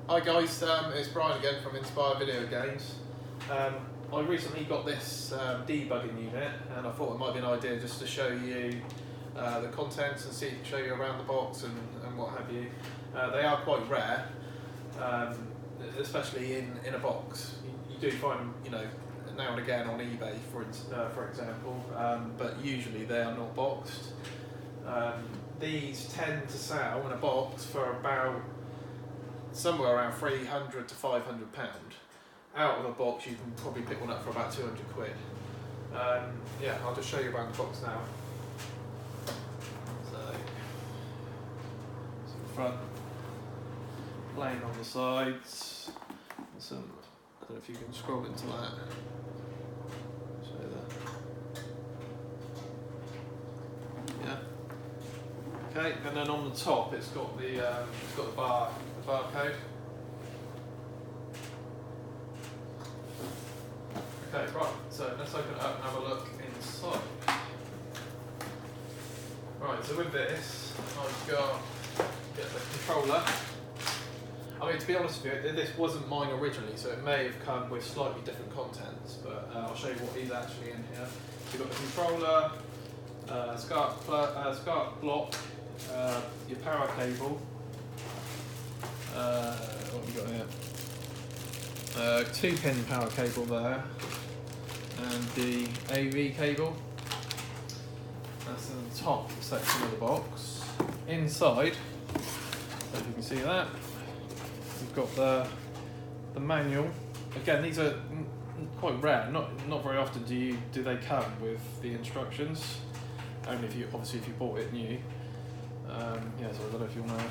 Hi guys, it's Brian again from Inspire Video Games. I recently got this debugging unit and I thought it might be an idea just to show you the contents and show you around the box and what have you. They are quite rare, especially in a box. You do find them, you know, now and again on eBay for example, but usually they are not boxed. These tend to sell in a box for about somewhere around £300 to £500. Out of a box you can probably pick one up for about 200 quid. Yeah, I'll just show you around the box now. So some front, plain on the sides, some, I don't know if you can scroll into that. Show that. Yeah. Okay, and then on the top it's got the barcode. Okay, right, so let's open it up and have a look inside. Right, so with this, I've got the controller. I mean, to be honest with you, this wasn't mine originally, so it may have come with slightly different contents, but I'll show you what is actually in here. You've got the controller, SCART block, your power cable, what have we got here? 2-pin power cable there, and the AV cable. That's in the top section of the box. Inside, if you can see that, we've got the manual. Again, these are quite rare. Not very often do they come with the instructions. Only if you bought it new. Yeah, so I don't know if you want to.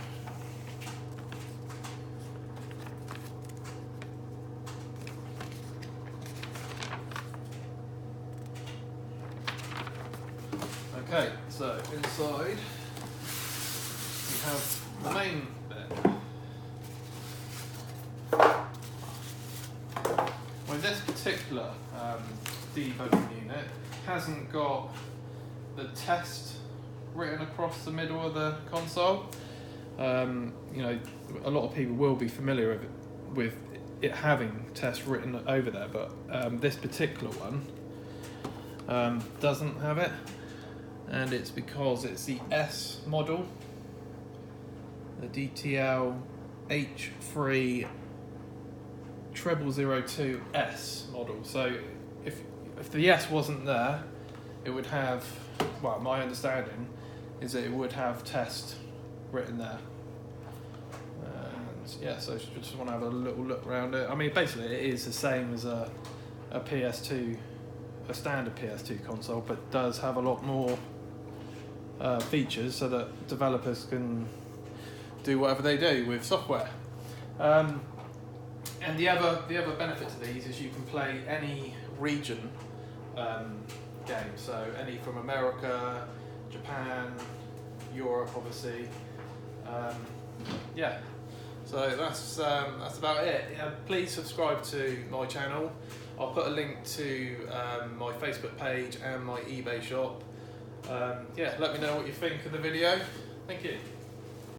Okay, so inside we have the main bit. Well, this particular debugging unit hasn't got the test written across the middle of the console. You know, a lot of people will be familiar with it having test written over there, but this particular one doesn't have it. And it's because it's the S model, the DTL-H30002S model. So if the S wasn't there, it would have, well, my understanding is that it would have test written there. And yeah, so just want to have a little look around it. I mean, basically it is the same as a PS2, a standard PS2 console, but does have a lot more features so that developers can do whatever they do with software. And the other benefit to these is you can play any region game, so any from America, Japan, Europe, obviously. Yeah, so that's about it. Please subscribe to my channel. I'll put a link to my Facebook page and my eBay shop. Yeah, let me know what you think of the video. Thank you.